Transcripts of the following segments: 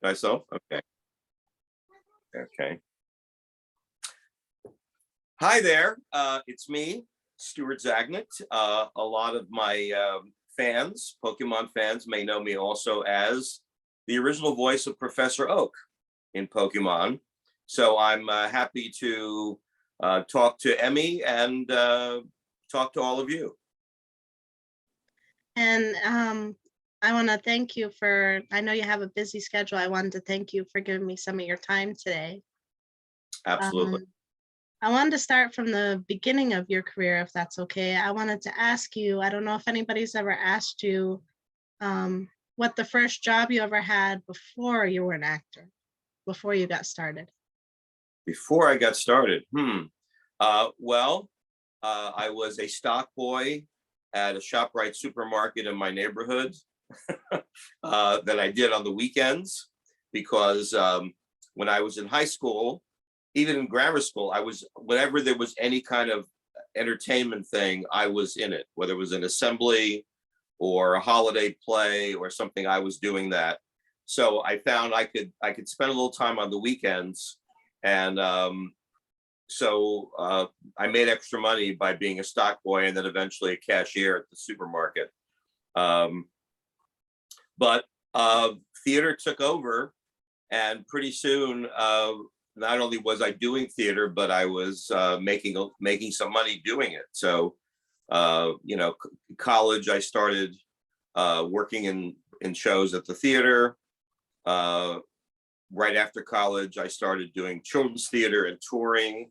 Myself? Okay. Okay. Hi there. It's me, Stuart Zagnit. A lot of my fans, Pokemon fans, may know me also as the original voice of Professor Oak in Pokemon. So I'm happy to talk to Emmy and talk to all of you. And I want to thank you for, I know you have a busy schedule. I wanted to thank you for giving me some of your time today. Absolutely. Um, I wanted to start from the beginning of your career, if that's okay. I wanted to ask you, I don't know if anybody's ever asked you what the first job you ever had before you were an actor, before you got started. Before I got started, well, I was a stock boy at a ShopRite supermarket in my neighborhood that I did on the weekends because when I was in high school, even in grammar school, whenever there was any kind of entertainment thing, I was in it, whether it was an assembly or a holiday play or something, I was doing that. So I found I could spend a little time on the weekends, and so I made extra money by being a stock boy and then eventually a cashier at the supermarket. Um, but theater took over, and pretty soon, not only was I doing theater, but I was making some money doing it. So, college, I started working in shows at the theater. Right after college, I started doing children's theater and touring.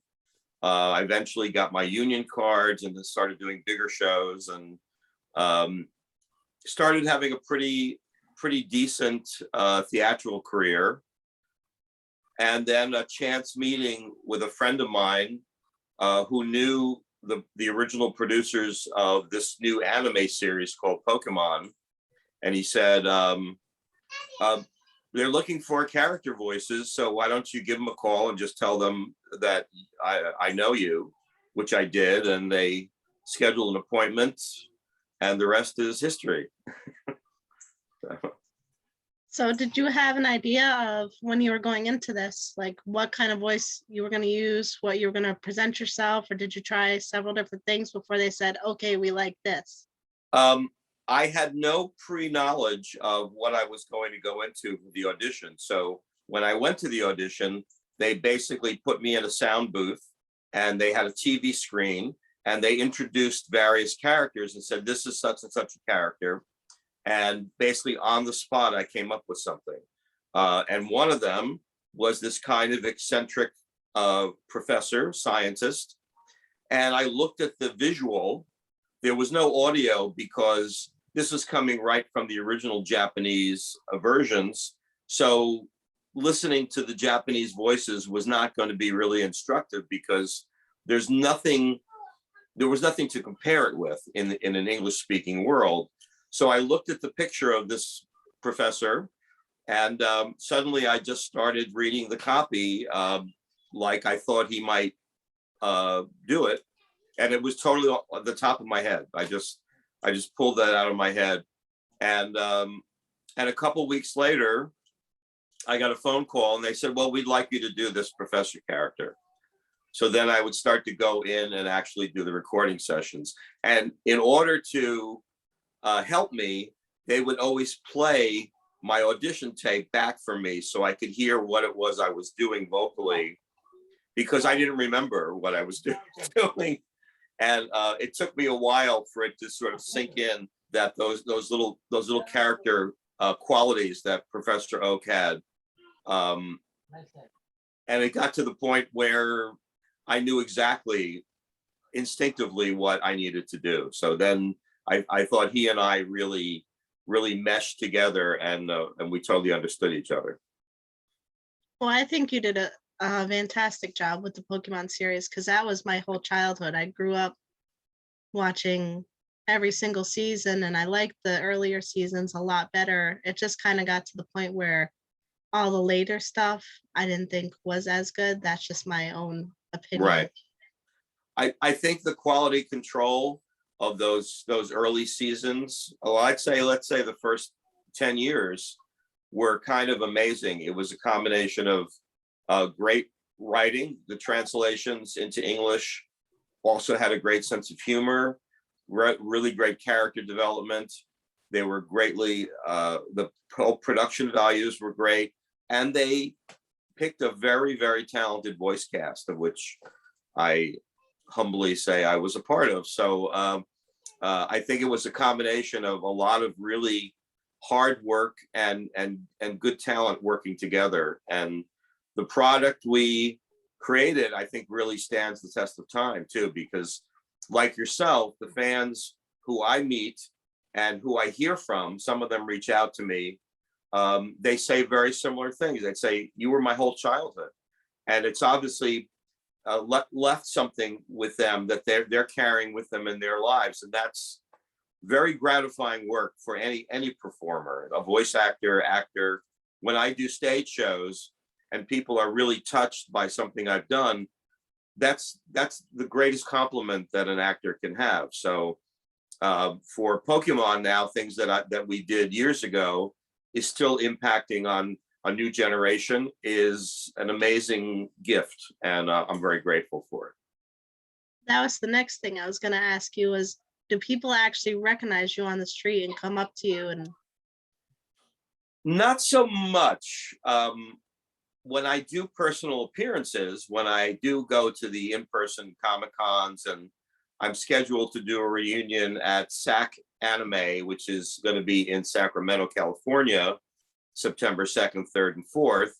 I eventually got my union cards and then started doing bigger shows, and started having a pretty decent theatrical career. And then a chance meeting with a friend of mine who knew the original producers of this new anime series called Pokemon, and he said, they're looking for character voices, so why don't you give them a call and just tell them that I know you, which I did, and they scheduled an appointment, and the rest is history. So did you have an idea of when you were going into this, like what kind of voice you were going to use, what you were going to present yourself, or did you try several different things before they said, okay, we like this? I had no pre-knowledge of what I was going to go into for the audition. So when I went to the audition, they basically put me in a sound booth, and they had a TV screen, and they introduced various characters and said, this is such and such a character. And basically on the spot, I came up with something. And one of them was this kind of eccentric professor, scientist. And I looked at the visual. There was no audio because this was coming right from the original Japanese versions. So listening to the Japanese voices was not going to be really instructive because there was nothing to compare it with in an English speaking world. So I looked at the picture of this professor, and suddenly I just started reading the copy like I thought he might do it. And it was totally at the top of my head. I just pulled that out of my head. And a couple weeks later, I got a phone call, and they said, well, we'd like you to do this professor character. So then I would start to go in and actually do the recording sessions. And in order to help me, they would always play my audition tape back for me so I could hear what it was I was doing vocally, because I didn't remember what I was doing. And it took me a while for it to sort of sink in that those little character qualities that Professor Oak had. And it got to the point where I knew exactly instinctively what I needed to do. So then I thought he and I really meshed together, and we totally understood each other. Well, I think you did a fantastic job with the Pokemon series, because that was my whole childhood. I grew up watching every single season, and I liked the earlier seasons a lot better. It just kind of got to the point where all the later stuff I didn't think was as good. That's just my own opinion. Right. I think the quality control of those early seasons, let's say the first 10 years, were kind of amazing. It was a combination of great writing, the translations into English also had a great sense of humor, really great character development. They were greatly, the production values were great, and they picked a very, very talented voice cast, of which I humbly say I was a part of. So I think it was a combination of a lot of really hard work and good talent working together. And the product we created, I think, really stands the test of time too, because like yourself, the fans who I meet and who I hear from, some of them reach out to me. They say very similar things. They say, you were my whole childhood. And it's obviously left something with them that they're carrying with them in their lives. And that's very gratifying work for any performer, a voice actor. When I do stage shows and people are really touched by something I've done, that's the greatest compliment that an actor can have. So for Pokemon now, things that we did years ago is still impacting on a new generation is an amazing gift, and I'm very grateful for it. That was the next thing I was going to ask you was, do people actually recognize you on the street and come up to you? And not so much. When I do personal appearances, when I do go to the in-person Comic Cons, and I'm scheduled to do a reunion at SAC Anime, which is going to be in Sacramento, California, September 2nd, 3rd, and 4th.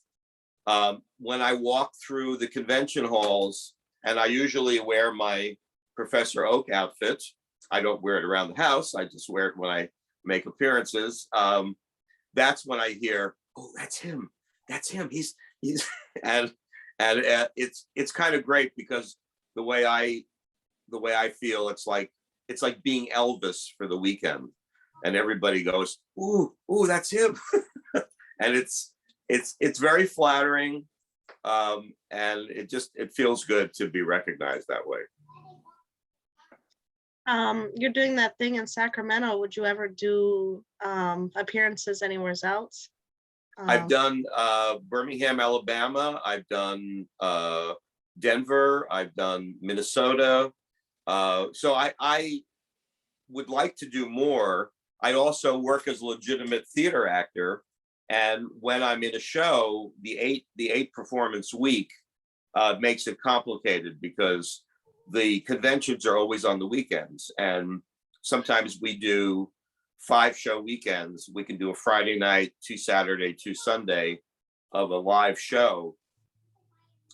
When I walk through the convention halls, and I usually wear my Professor Oak outfit, I don't wear it around the house, I just wear it when I make appearances. That's when I hear, oh, that's him. He's and it's kind of great, because the way I feel, it's like being Elvis for the weekend, and everybody goes, ooh, that's him. And it's very flattering, and it feels good to be recognized that way. you're doing that thing in Sacramento. Would you ever do appearances anywhere else? I've done Birmingham, Alabama. I've done Denver. I've done Minnesota. So I would like to do more. I also work as a legitimate theater actor. And when I'm in a show, the eight performance week makes it complicated, because the conventions are always on the weekends. And sometimes we do 5-show weekends. We can do a Friday night, 2 Saturday, 2 Sunday of a live show.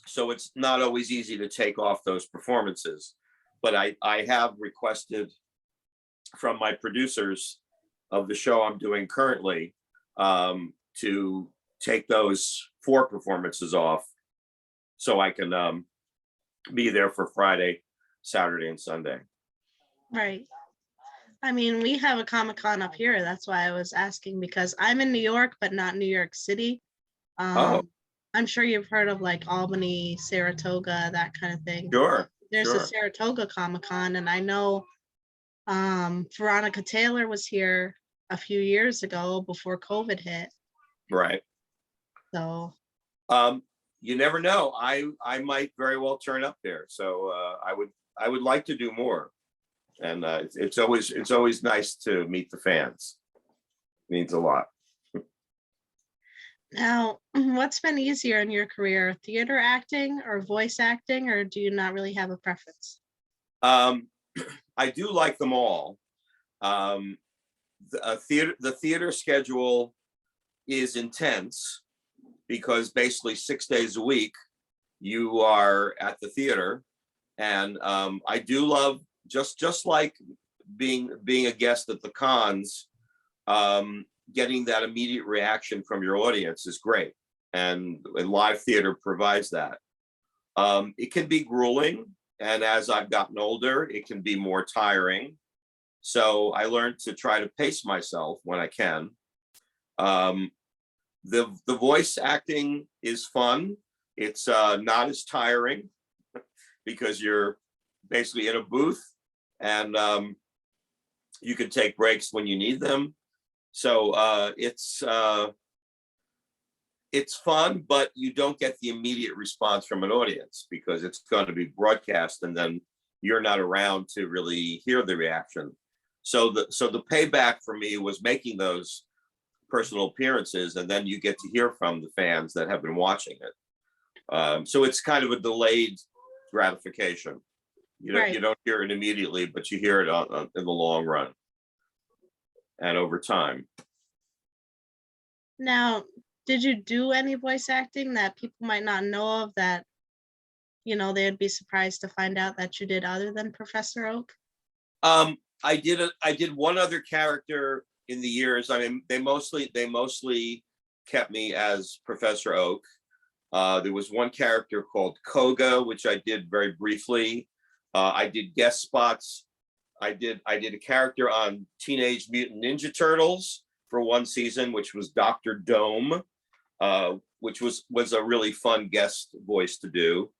So it's not always easy to take off those performances. But I have requested from my producers of the show I'm doing currently to take those 4 performances off, so I can be there for Friday, Saturday, and Sunday. Right. I mean, we have a Comic-Con up here. That's why I was asking, because I'm in New York, but not New York City. Oh, I'm sure you've heard of like Albany, Saratoga, that kind of thing. sure. There's a Sure. Saratoga Comic-Con, and I know Veronica Taylor was here a few years ago before COVID hit. Right. So You never know. I might very well turn up there. So I would like to do more. And it's always nice to meet the fans. It means a lot. now, what's been easier in your career, theater acting or voice acting, or do you not really have a preference? I do like them all. The theater schedule is intense, because basically 6 days a week you are at the theater. And I do love, just like being a guest at the cons, getting that immediate reaction from your audience is great, and live theater provides that. It can be grueling, and as I've gotten older, it can be more tiring. So I learned to try to pace myself when I can. The voice acting is fun. It's not as tiring, because you're basically in a booth, and you can take breaks when you need them. So it's it's fun, but you don't get the immediate response from an audience because it's going to be broadcast and then you're not around to really hear the reaction. So the payback for me was making those personal appearances, and then you get to hear from the fans that have been watching it. So it's kind of a delayed gratification. You don't hear it immediately, but you hear it in the long run and over time. Now, did you do any voice acting that people might not know of that, they'd be surprised to find out that you did other than Professor Oak? I did one other character in the years. I mean, they mostly kept me as Professor Oak. There was one character called Koga, which I did very briefly. I did guest spots. I did a character on Teenage Mutant Ninja Turtles for one season, which was Dr. Dome, which was a really fun guest voice to do.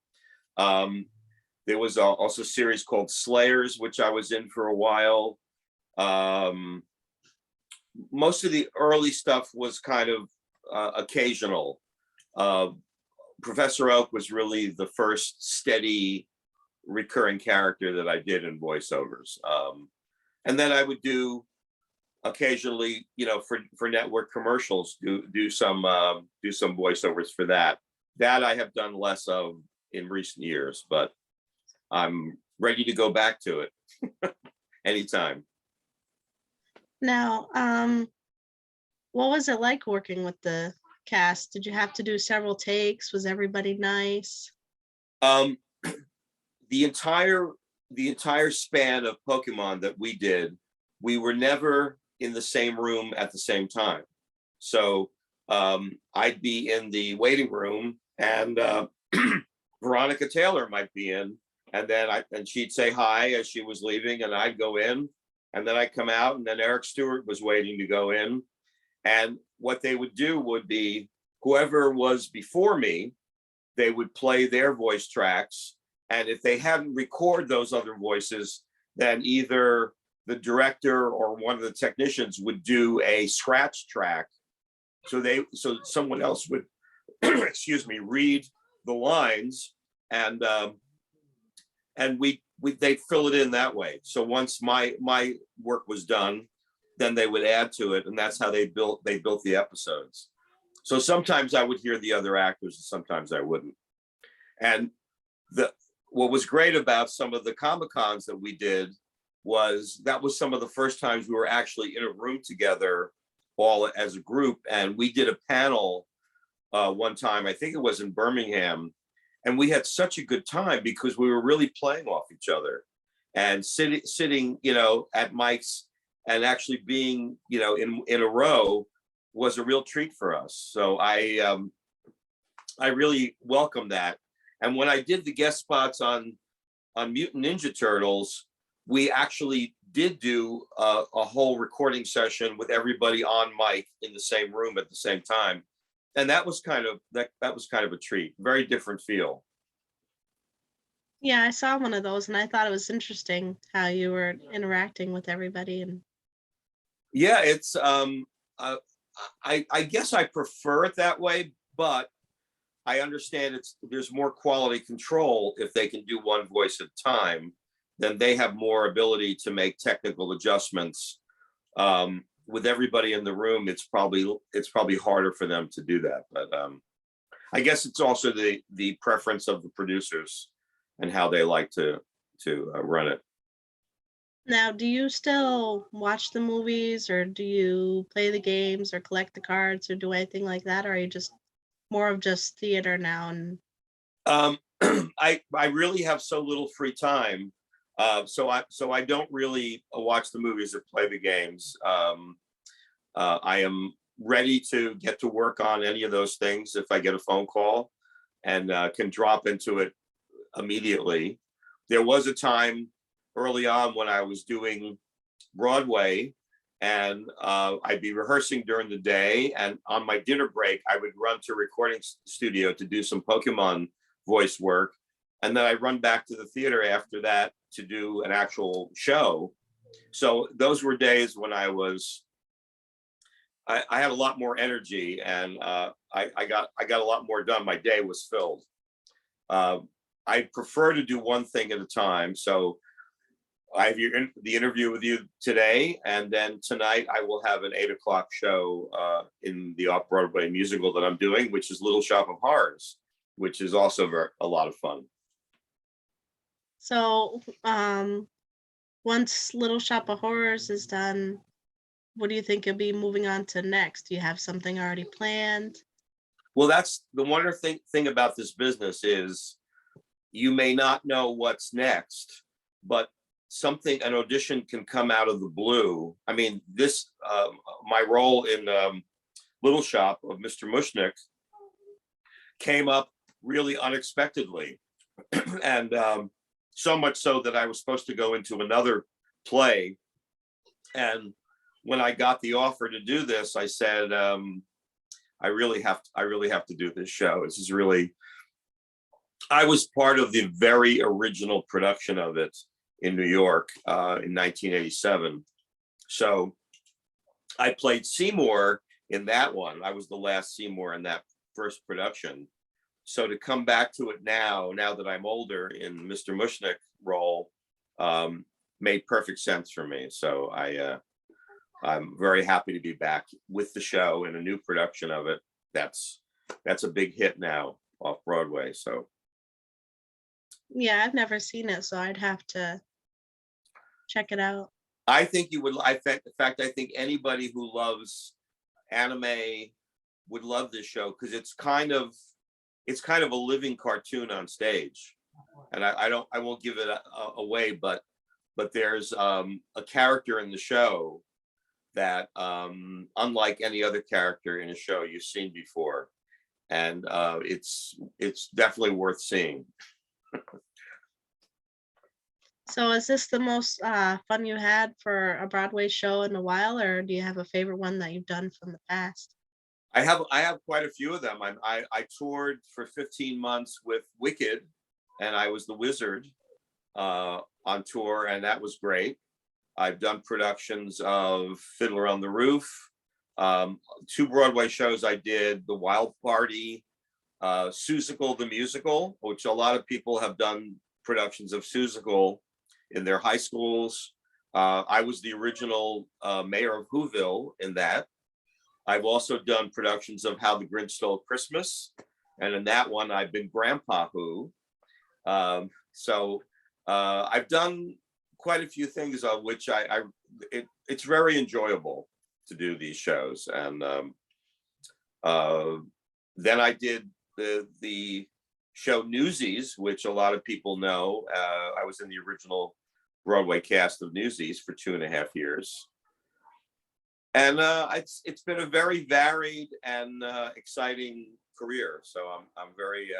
There was also a series called Slayers, which I was in for a while. Most of the early stuff was kind of occasional. Professor Oak was really the first steady recurring character that I did in voiceovers. And then I would do occasionally, for network commercials, do some voiceovers for that. That I have done less of in recent years, but I'm ready to go back to it anytime. Now, what was it like working with the cast? Did you have to do several takes? Was everybody nice? The entire span of Pokemon that we did, we were never in the same room at the same time. So I'd be in the waiting room, and Veronica Taylor might be in, and she'd say hi as she was leaving, and I'd go in, and then I'd come out, and then Eric Stuart was waiting to go in. And what they would do would be, whoever was before me, they would play their voice tracks. And if they hadn't recorded those other voices, then either the director or one of the technicians would do a scratch track. So someone else would, excuse me, read the lines, and they'd fill it in that way. So once my work was done, then they would add to it, and that's how they built the episodes. So sometimes I would hear the other actors, and sometimes I wouldn't. And what was great about some of the Comic-Cons that we did was that was some of the first times we were actually in a room together, all as a group. And we did a panel one time, I think it was in Birmingham, and we had such a good time because we were really playing off each other and sitting, at mics and actually being, in a row was a real treat for us. So I really welcome that. And when I did the guest spots on Mutant Ninja Turtles, we actually did do a whole recording session with everybody on mic in the same room at the same time. And that was kind of a treat. Very different feel. Yeah, I saw one of those, and I thought it was interesting how you were interacting with everybody. And yeah, it's I guess I prefer it that way, but I understand there's more quality control if they can do one voice at a time. Then they have more ability to make technical adjustments. With everybody in the room, it's probably harder for them to do that. But I guess it's also the preference of the producers and how they like to run it. now, do you still watch the movies, or do you play the games, or collect the cards, or do anything like that? Or are you just more of just theater now? And I really have so little free time, so I don't really watch the movies or play the games. I am ready to get to work on any of those things if I get a phone call, and can drop into it immediately. There was a time early on when I was doing Broadway, and I'd be rehearsing during the day, and on my dinner break, I would run to a recording studio to do some Pokemon voice work. And then I'd run back to the theater after that to do an actual show. So those were days when I was I had a lot more energy, and I got a lot more done. My day was filled. I prefer to do one thing at a time. So I have the interview with you today, and then tonight I will have an 8 o'clock show in the off-Broadway musical that I'm doing, which is Little Shop of Horrors, which is also a lot of fun. So, once Little Shop of Horrors is done, what do you think you'll be moving on to next? Do you have something already planned? Well, that's the wonderful thing about this business is you may not know what's next, but an audition can come out of the blue. I mean, my role in Little Shop of Mr. Mushnick came up really unexpectedly. And so much so that I was supposed to go into another play. And when I got the offer to do this, I said, I really have to do this show. This is really, I was part of the very original production of it in New York in 1987. So I played Seymour in that one. I was the last Seymour in that first production. So to come back to it now that I'm older in Mr. Mushnick role, made perfect sense for me. So I'm very happy to be back with the show in a new production of it. That's a big hit now off Broadway. So Yeah, I've never seen it, so I'd have to check it out. I think you would. In fact, I think anybody who loves anime would love this show because it's kind of a living cartoon on stage. And I won't give it away, but there's a character in the show that unlike any other character in a show you've seen before, and it's definitely worth seeing. So is this the most fun you had for a Broadway show in a while, or do you have a favorite one that you've done from the past? I have quite a few of them. I toured for 15 months with Wicked, and I was the wizard on tour, and that was great. I've done productions of Fiddler on the Roof, 2 Broadway shows I did, The Wild Party, Seussical the Musical, which a lot of people have done productions of Seussical in their high schools. I was the original mayor of Whoville in that. I've also done productions of How the Grinch Stole Christmas, and in that one I've been Grandpa Who. So I've done quite a few things of which it's very enjoyable to do these shows. And then I did the show Newsies, which a lot of people know. I was in the original Broadway cast of Newsies for 2.5 years. And it's been a very varied and exciting career. So I'm very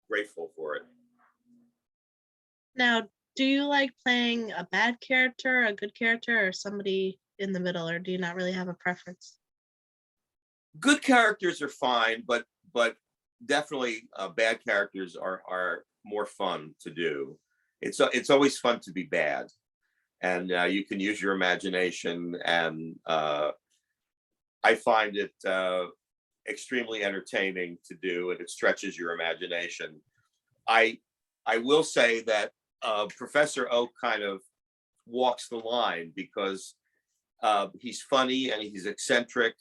grateful for it. Now, do you like playing a bad character, a good character, or somebody in the middle, or do you not really have a preference? Good characters are fine, but definitely bad characters are more fun to do. It's always fun to be bad, and you can use your imagination, and I find it extremely entertaining to do, and it stretches your imagination. I will say that Professor Oak kind of walks the line because he's funny and he's eccentric.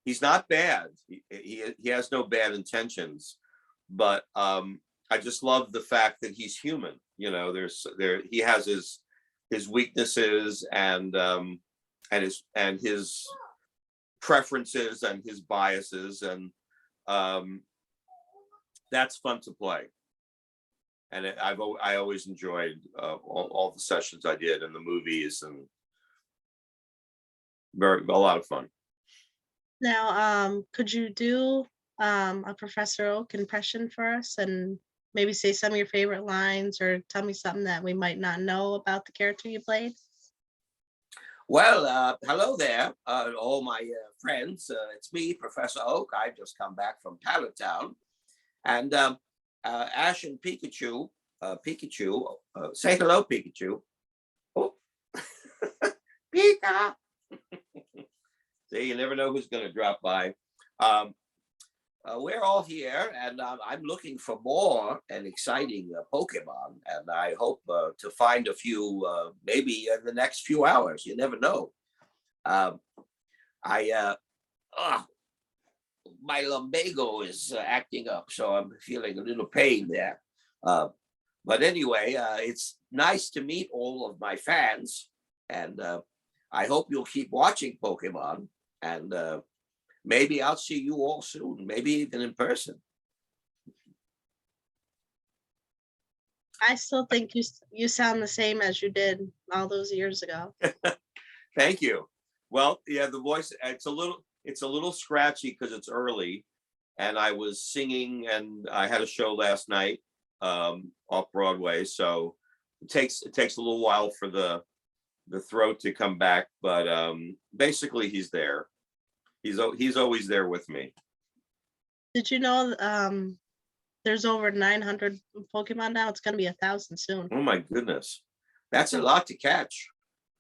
He's not bad. He has no bad intentions, but I just love the fact that he's human. You know, he has his weaknesses and his preferences and his biases, and that's fun to play. And I always enjoyed all the sessions I did in the movies, and a lot of fun. Now, could you do a Professor Oak impression for us and maybe say some of your favorite lines or tell me something that we might not know about the character you played? Well, hello there, all my friends. It's me, Professor Oak. I've just come back from Palatown. And Ash and Pikachu, say hello, Pikachu. Oh, Pika. See, you never know who's going to drop by. Um, we're all here, and I'm looking for more and exciting Pokemon, and I hope to find a few maybe in the next few hours. You never know. Um, I uh, my lumbago is acting up, so I'm feeling a little pain there. Uh, but anyway, it's nice to meet all of my fans, and I hope you'll keep watching Pokemon, and maybe I'll see you all soon, maybe even in person. I still think you sound the same as you did all those years ago. Thank you. Well, yeah, the voice, it's a little scratchy because it's early, and I was singing, and I had a show last night off Broadway, so it takes a little while for the throat to come back, but basically he's there. He's always there with me. Did you know there's over 900 Pokemon now? It's gonna be 1,000 soon. Oh my goodness, that's a lot to catch.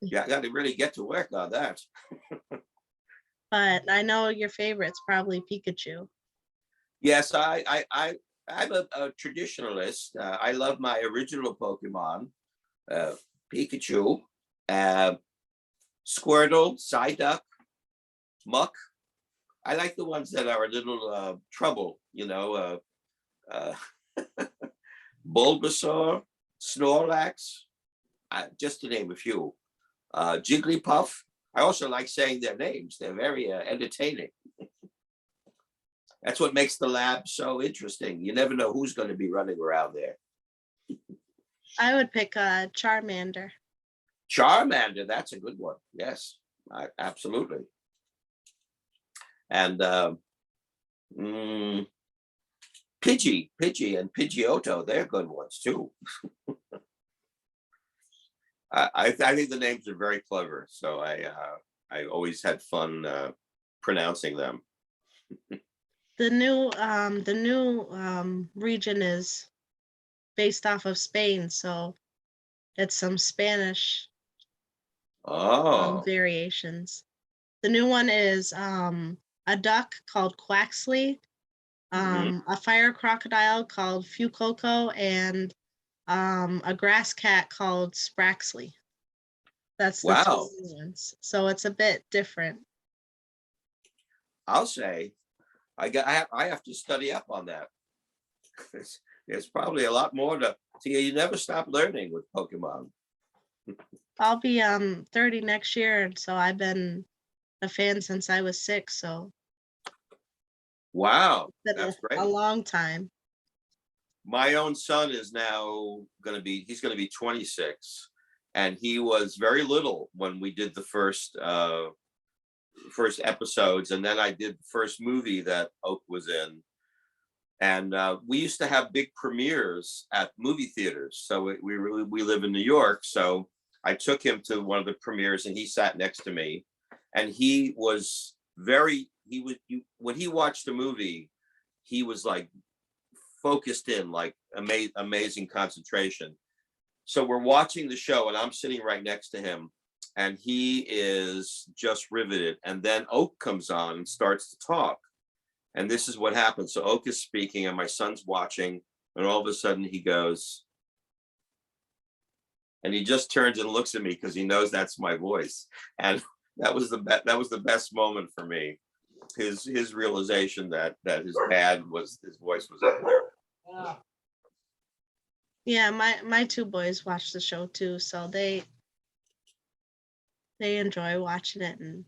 Yeah, I got to really get to work on that. But I know your favorite's probably Pikachu. Yes, I'm a traditionalist. I love my original Pokemon, uh, Pikachu, uh, Squirtle, Psyduck, Muck. I like the ones that are a little trouble, uh, Bulbasaur, Snorlax, just to name a few. Jigglypuff. I also like saying their names. They're very entertaining. That's what makes the lab so interesting. You never know who's going to be running around there. I would pick Charmander. Charmander, that's a good one. Yes, absolutely. And Pidgey, and Pidgeotto, they're good ones too. I think the names are very clever, so I always had fun pronouncing them. The new region is based off of Spain, so it's some Spanish Oh, variations. The new one is a duck called Quaxley, mhm. a fire crocodile called Fucoco, and a grass cat called Spraxley. That's the two Wow. new ones. So it's a bit different. I'll say I have to study up on that. There's probably a lot more to see. You never stop learning with Pokemon. I'll be 30 next year, and so I've been a fan since I was 6, so Wow, it's been that's a great. long time. My own son is now he's going to be 26, and he was very little when we did the first episodes, and then I did the first movie that Oak was in. And we used to have big premieres at movie theaters. So we live in New York, so I took him to one of the premieres, and he sat next to me, and he was when he watched a movie, he was like focused in, like amazing concentration. So we're watching the show, and I'm sitting right next to him, and he is just riveted. And then Oak comes on and starts to talk. And this is what happens. So Oak is speaking, and my son's watching, and all of a sudden he goes, and he just turns and looks at me because he knows that's my voice. And that was the best moment for me. His realization that his voice was up there. Yeah, my two boys watch the show too, so they enjoy watching it. And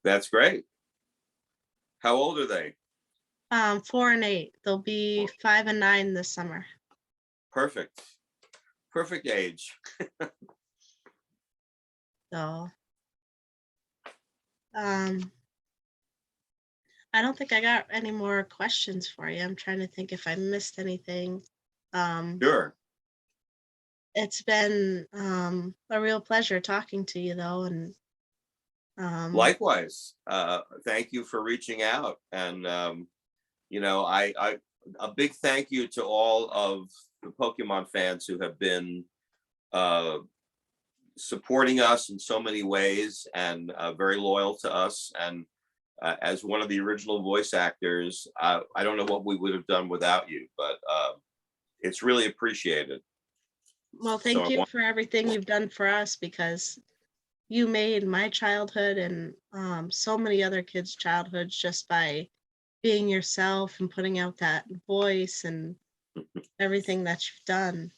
That's great. How old are they? 4 and 8. They'll be 5 and 9 this summer. Perfect. Perfect age. So I don't think I got any more questions for you. I'm trying to think if I missed anything. Sure. It's been a real pleasure talking to you, though, and Likewise. Thank you for reaching out, and I a big thank you to all of the Pokemon fans who have been supporting us in so many ways and very loyal to us. And as one of the original voice actors, I don't know what we would have done without you, but it's really appreciated. Well, So thank I you want, for everything you've done for us, because you made my childhood and so many other kids' childhoods just by being yourself and putting out that voice and everything that you've done.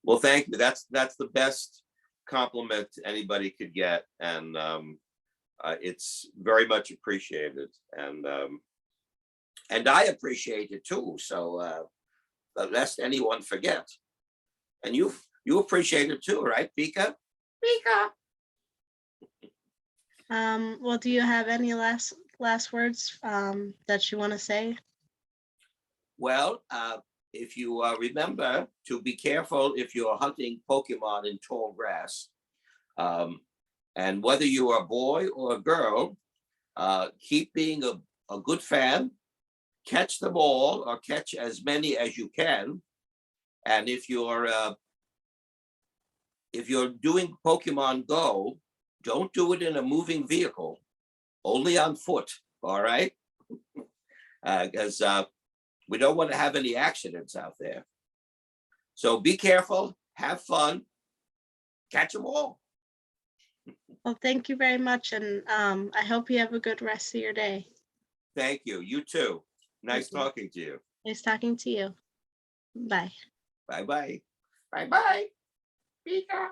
well, thank you. That's the best compliment anybody could get, and it's very much appreciated. And I appreciate it too. So lest anyone forget. And you appreciate it too, right, Pika? Pika. Well, do you have any last words that you want to say? Well, if you remember to be careful if you're hunting Pokemon in tall grass. And whether you are a boy or a girl, keep being a good fan, catch them all or catch as many as you can. And if you're doing Pokemon Go, don't do it in a moving vehicle, only on foot, all right? Because we don't want to have any accidents out there. So be careful, have fun, catch them all. Well, thank you very much, and I hope you have a good rest of your day. Thank you. You too. Nice Thank you. talking to you. Nice talking to you. Bye. Bye-bye. Bye-bye. Pika.